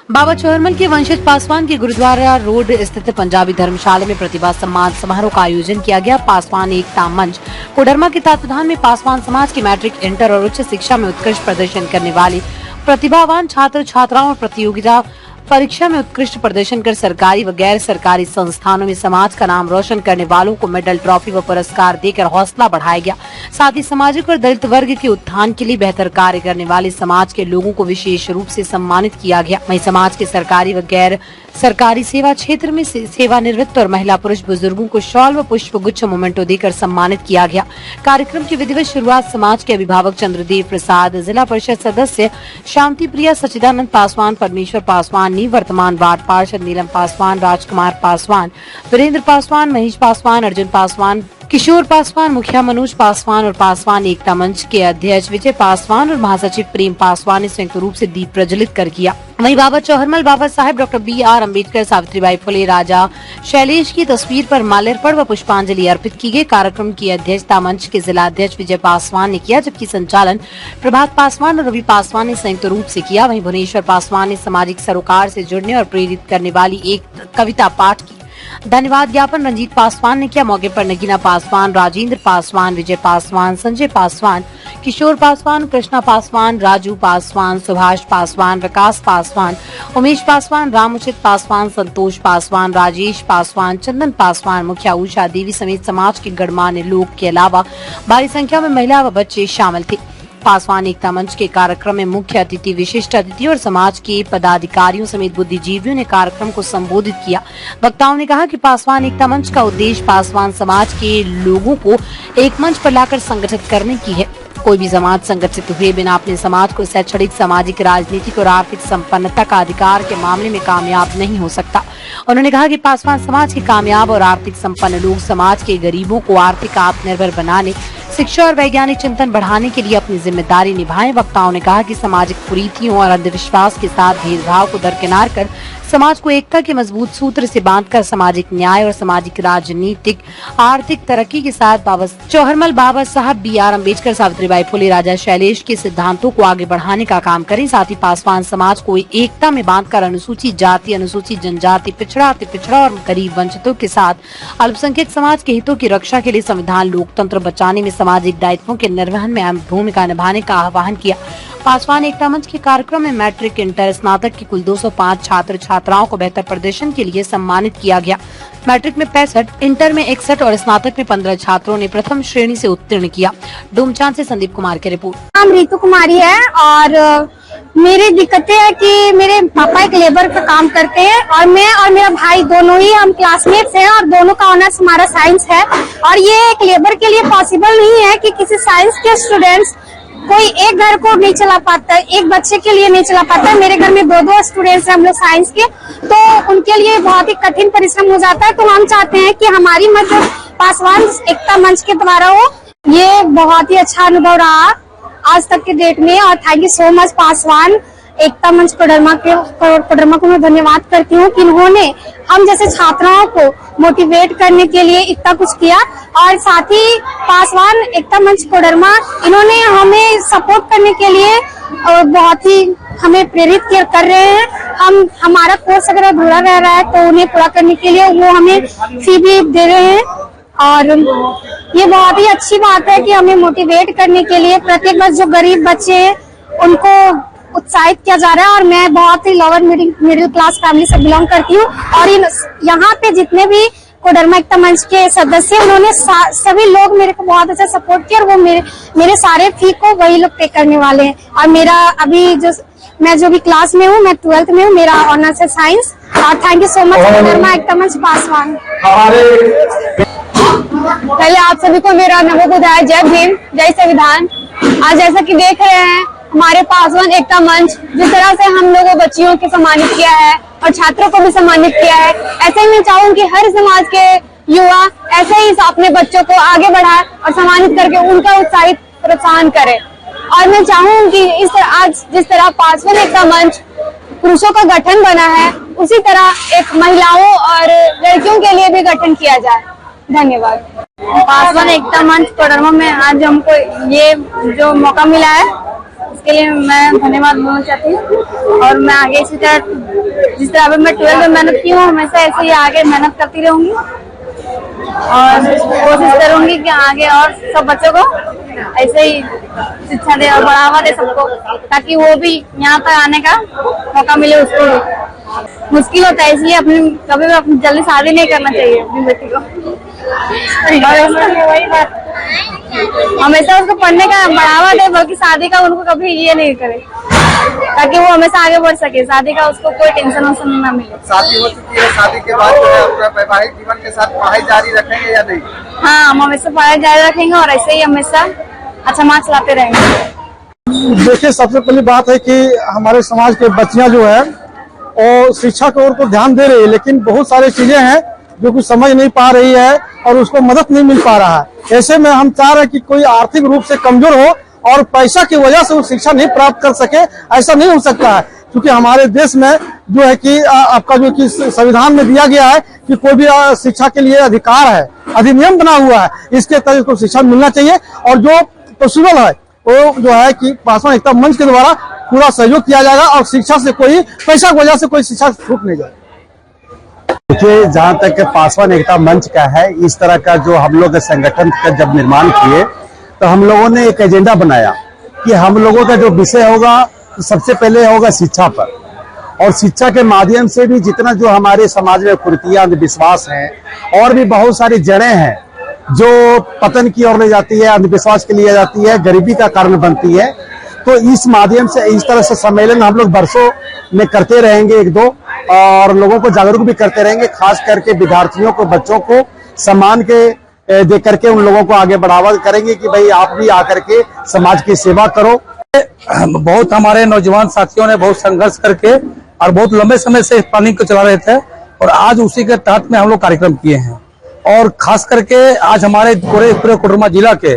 बाबा चौहरमल के वंशज पासवान के गुरुद्वारा रोड स्थित पंजाबी धर्मशाला में प्रतिभा सम्मान समारोह का आयोजन किया गया। पासवान एकता मंच कोडरमा के तत्वाधान में पासवान समाज के मैट्रिक, इंटर और उच्च शिक्षा में उत्कृष्ट प्रदर्शन करने वाले प्रतिभावान छात्र छात्राओं और प्रतियोगिता परीक्षा में उत्कृष्ट प्रदर्शन कर सरकारी व गैर सरकारी संस्थानों में समाज का नाम रोशन करने वालों को मेडल, ट्रॉफी व पुरस्कार देकर हौसला बढ़ाया गया। साथ ही सामाजिक और दलित वर्ग के उत्थान के लिए बेहतर कार्य करने वाले समाज के लोगों को विशेष रूप से सम्मानित किया गया। वहीं समाज के सरकारी व गैर सरकारी सेवा क्षेत्र में सेवानिवृत्त और महिला पुरुष बुजुर्गों को शॉल व पुष्प गुच्छ मोमेंटो देकर सम्मानित किया गया। कार्यक्रम की विधिवत शुरुआत समाज के अभिभावक चंद्रदेव प्रसाद, जिला परिषद सदस्य शांति प्रिया, सचिदानंद पासवान, परमेश्वर पासवान, वर्तमान वार्ड पार्षद नीलम पासवान, राजकुमार पासवान, वीरेंद्र पासवान, महेश पासवान, अर्जुन पासवान, किशोर पासवान, मुखिया मनोज पासवान और पासवान एकता मंच के अध्यक्ष विजय पासवान और महासचिव प्रेम पासवान ने संयुक्त रूप से दीप प्रज्वलित कर किया। वहीं बाबा चौहरमल, बाबा साहेब डॉक्टर BR अम्बेडकर, सावित्रीबाई फुले, राजा शैलेश की तस्वीर पर माल्यार्पण व पुष्पांजलि अर्पित की गई। कार्यक्रम की अध्यक्षता मंच के जिला अध्यक्ष विजय पासवान ने किया, जबकि संचालन प्रभात पासवान और रवि पासवान ने संयुक्त रूप से किया। वहीं भुवनेश्वर पासवान ने सामाजिक सरोकार से जुड़ने और प्रेरित करने वाली एक कविता पाठ की। धन्यवाद ज्ञापन रंजीत पासवान ने किया। मौके पर नगीना पासवान, राजेंद्र पासवान, विजय पासवान, संजय पासवान, किशोर पासवान, कृष्णा पासवान, राजू पासवान, सुभाष पासवान, विकास पासवान, उमेश पासवान, रामुचित पासवान, संतोष पासवान, राजेश पासवान, चंदन पासवान, मुखिया उषा देवी समेत समाज के गणमान्य लोग के अलावा भारी संख्या में महिला व बच्चे शामिल थे। पासवान एकता मंच के कार्यक्रम में मुख्य अतिथि, विशिष्ट अतिथि और समाज के पदाधिकारियों समेत बुद्धिजीवियों ने कार्यक्रम को संबोधित किया। वक्ताओं ने कहा कि पासवान एकता मंच का उद्देश्य पासवान समाज के लोगों को एक मंच पर लाकर संगठित करने की है। कोई भी समाज संगठित हुए बिना अपने समाज को शैक्षणिक, सामाजिक, राजनीतिक और आर्थिक संपन्नता का अधिकार के मामले में कामयाब नहीं हो सकता। उन्होंने कहा कि पासवान समाज के कामयाब और आर्थिक संपन्न लोग समाज के गरीबों को आर्थिक आत्मनिर्भर बनाने, शिक्षा और वैज्ञानिक चिंतन बढ़ाने के लिए अपनी जिम्मेदारी निभाएं। वक्ताओं ने कहा कि सामाजिक कुरीतियों और अंधविश्वास के साथ भेदभाव को दरकिनार कर समाज को एकता के मजबूत सूत्र से बांधकर सामाजिक न्याय और सामाजिक, राजनीतिक, आर्थिक तरक्की के साथ बाबा चौहरमल, बाबा साहब BR अम्बेडकर, सावित्रीबाई फुले, राजा शैलेश के सिद्धांतों को आगे बढ़ाने का काम करें। साथ ही पासवान समाज को एकता में बांधकर अनुसूचित जाति, अनुसूचित जनजाति, पिछड़ा, अति पिछड़ा और गरीब वंचितों के साथ अल्पसंख्यक समाज के हितों की रक्षा के लिए संविधान, लोकतंत्र बचाने में सामाजिक दायित्वों के निर्वहन में अहम भूमिका निभाने का आह्वान किया। पासवान एकता मंच के कार्यक्रम में मैट्रिक, इंटर, स्नातक के कुल 205 छात्र छात्राओं को बेहतर प्रदर्शन के लिए सम्मानित किया गया। मैट्रिक में 65, इंटर में 61 और स्नातक में 15 छात्रों ने प्रथम श्रेणी से उत्तीर्ण किया। डोमचांद से संदीप कुमार की रिपोर्ट। नाम रितु कुमारी है और मेरी दिक्कतें है कि मेरे पापा एक लेबर का काम करते हैं और मैं और मेरा भाई दोनों ही हम क्लासमेट्स हैं और दोनों का ऑनर्स हमारा साइंस है। और ये एक लेबर के लिए पॉसिबल नहीं है कि किसी साइंस के स्टूडेंट्स कोई एक घर को नहीं चला पाता, एक बच्चे के लिए नहीं चला पाता। मेरे घर में दो स्टूडेंट्स हैं हम लोग साइंस के, तो उनके लिए बहुत ही कठिन परिश्रम हो जाता है। तो हम चाहते हैं कि हमारी मदद पासवान एकता मंच के द्वारा हो। ये बहुत ही अच्छा अनुभव रहा आज तक के डेट में और thank you so much Paswan Ekta Manch Koderma को मैं धन्यवाद करती हूँ कि इन्होंने हम जैसे छात्राओं को मोटिवेट करने के लिए इतना कुछ किया। और साथ ही पासवान एकता मंच कोडरमा इन्होंने हमें सपोर्ट करने के लिए बहुत ही हमें प्रेरित कर रहे हैं। हमारा कोर्स अगर अधूरा रह रहा है तो उन्हें पूरा करने के लिए वो हमें फी भी दे रहे हैं। और ये बहुत ही अच्छी बात है कि हमें मोटिवेट करने के लिए प्रत्येक वर्ष जो गरीब बच्चे हैं उनको उत्साहित किया जा रहा है। और मैं बहुत ही लोअर मिडिल क्लास फैमिली से बिलोंग करती हूँ और यहाँ पे जितने भी कोडरमा एकता मंच के सदस्य उन्होंने सभी लोग मेरे को बहुत अच्छा सपोर्ट किया और वो मेरे सारे फी को वही लोग पे करने वाले हैं। और मेरा अभी मैं जो भी क्लास में हूँ, मैं 12th में हूँ, मेरा ऑनर्स है साइंस। और thank you so much Koderma Ekta Manch Paswan. पहले आप सभी को मेरा नमोबुद्धाय, जय भीम, जय संविधान। आज जैसा कि देख रहे हैं हमारे पासवान एकता मंच जिस तरह से हम लोगों बच्चियों को सम्मानित किया है और छात्रों को भी सम्मानित किया है, ऐसे ही मैं चाहूँ कि हर समाज के युवा ऐसे ही अपने बच्चों को आगे बढ़ाए और सम्मानित करके उनका उत्साहित प्रोत्साहन करे। और मैं चाहूँ कि इस तरह आज जिस तरह पासवान एकता मंच पुरुषों का गठन बना है उसी तरह एक महिलाओं और लड़कियों के लिए भी गठन किया जाए। धन्यवाद। पासवान एकता मंच कोडरमा में आज हमको ये जो मौका मिला है उसके लिए मैं धन्यवाद बोलना चाहती हूँ। और मैं आगे इसी तरह जिस तरह मैं 12th में मेहनत की हूँ, हमेशा ऐसे ही आगे मेहनत करती रहूंगी और कोशिश करूंगी कि आगे और सब बच्चों को ऐसे ही शिक्षा दे और बढ़ावा दे सबको, ताकि वो भी यहाँ पर आने का मौका मिले उसको भी। मुश्किल होता है, इसलिए अपनी कभी भी अपनी जल्दी शादी नहीं करना चाहिए अपनी बेटी को। वही बात, हमेशा उसको पढ़ने का बढ़ावा दे, बल्कि शादी का उनको कभी ये नहीं करे, ताकि वो हमेशा आगे बढ़ सके। शादी का उसको कोई टेंशन वोशन ना मिले। शादी हो चुकी है, शादी के बाद जो है अपना वैवाहिक जीवन के साथ पढ़ाई जारी रखेंगे या नहीं? हाँ, हम हमेशा पढ़ाई जारी रखेंगे और ऐसे ही हमेशा अच्छा मार्क्स लाते रहेंगे। देखिए, सबसे पहली बात है कि हमारे समाज के बच्चियां जो है वो शिक्षा की ओर तो ध्यान दे रही है, लेकिन बहुत सारी चीजें हैं जो कुछ समझ नहीं पा रही है और उसको मदद नहीं मिल पा रहा है। ऐसे में हम चाह रहे हैं कि कोई आर्थिक रूप से कमजोर हो और पैसा की वजह से वो शिक्षा नहीं प्राप्त कर सके, ऐसा नहीं हो सकता है। क्योंकि हमारे देश में जो है कि आपका जो कि संविधान में दिया गया है कि कोई भी शिक्षा के लिए अधिकार है, अधिनियम बना हुआ है, इसके तहत उसको शिक्षा मिलना चाहिए। और जो पॉसिबल है वो जो है कि पासवान एकता मंच के द्वारा पूरा सहयोग किया जाएगा और शिक्षा से कोई पैसा की वजह से कोई शिक्षा छूट नहीं जाए। देखिए, जहाँ तक पासवान एकता मंच का है, इस तरह का जो हम लोग संगठन का जब निर्माण किए तो हम लोगों ने एक एजेंडा बनाया कि हम लोगों का जो विषय होगा सबसे पहले होगा शिक्षा पर, और शिक्षा के माध्यम से भी जितना जो हमारे समाज में कुरीतियां, अंधविश्वास हैं और भी बहुत सारी जड़ें हैं जो पतन की ओर ले जाती है, अंधविश्वास के लिए जाती है, गरीबी का कारण बनती है। तो इस माध्यम से इस तरह से सम्मेलन हम लोग वर्षों में करते रहेंगे एक दो, और लोगों को जागरूक भी करते रहेंगे, खास करके विद्यार्थियों को, बच्चों को सम्मान के दे करके उन लोगों को आगे बढ़ावा करेंगे कि भाई आप भी आकर के समाज की सेवा करो। बहुत हमारे नौजवान साथियों ने बहुत संघर्ष करके और बहुत लंबे समय से इस प्लानिंग को चला रहे थे, और आज उसी के तहत में हम लोग कार्यक्रम किए हैं। और खास करके आज हमारे पूरे कोडरमा जिला के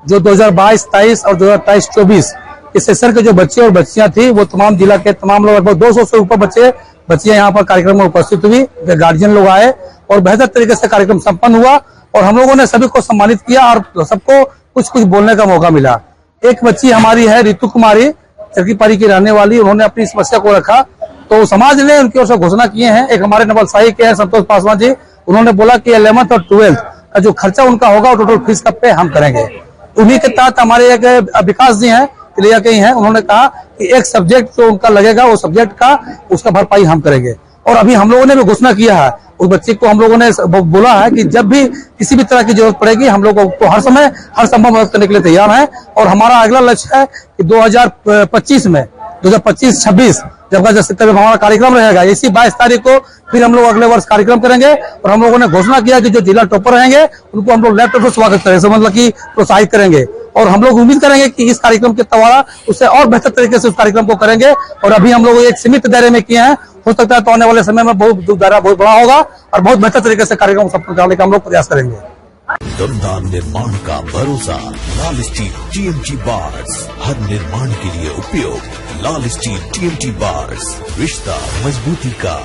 जो 2022-23 और 2023-24 इस सेशन के जो बच्चे और बच्चियां थी, वो तमाम जिला के तमाम लोग, लगभग 200 से ऊपर बच्चियां यहाँ पर कार्यक्रम में उपस्थित हुई, गार्जियन लोग आए और बेहतर तरीके से कार्यक्रम संपन्न हुआ और हम लोगों ने सभी को सम्मानित किया और सबको कुछ कुछ बोलने का मौका मिला। एक बच्ची हमारी है रितु कुमारी, चरकीपारी की रहने वाली, उन्होंने अपनी समस्या को रखा तो समाज ने उनकी ओर से घोषणा किए हैं। एक हमारे नवलसाही के हैं संतोष पासवान जी, उन्होंने बोला कि 11th और 12th का जो खर्चा उनका होगा टोटल फीस का पे हम करेंगे। उन्हीं के तहत हमारे एक विकास जी हैं, क्लियर कहीं हैं, उन्होंने कहा कि एक सब्जेक्ट जो उनका लगेगा वो सब्जेक्ट का उसका भरपाई हम करेंगे। और अभी हम लोगों ने भी घोषणा किया है, उस बच्चे को हम लोगों ने बोला है कि जब भी किसी भी तरह की जरूरत पड़ेगी हम लोगों को हर समय हर संभव मदद करने के लिए तैयार है। और हमारा अगला लक्ष्य है कि 2025 में 2025-26 जब हमारा कार्यक्रम रहेगा, इसी 22 तारीख को फिर हम लोग अगले वर्ष कार्यक्रम करेंगे। और हम लोगों ने घोषणा किया कि जो जिला टॉपर रहेंगे उनको हम लोग लैपटॉप से स्वागत करेंगे, मतलब कि प्रोत्साहित करेंगे। और हम लोग उम्मीद करेंगे कि इस कार्यक्रम के द्वारा उससे और बेहतर तरीके से उस कार्यक्रम को करेंगे। और अभी हम लोग एक सीमित दायरे में किए हैं, हो सकता है तो आने वाले समय में बहुत दायरा बहुत बड़ा होगा और बहुत बेहतर तरीके से कार्यक्रम संपन्न करने का हम लोग प्रयास करेंगे। दमदार निर्माण का भरोसा लाल स्टील TMT बार्स, हर निर्माण के लिए उपयोग। लाल स्टील TMT बार्स, रिश्ता मजबूती का।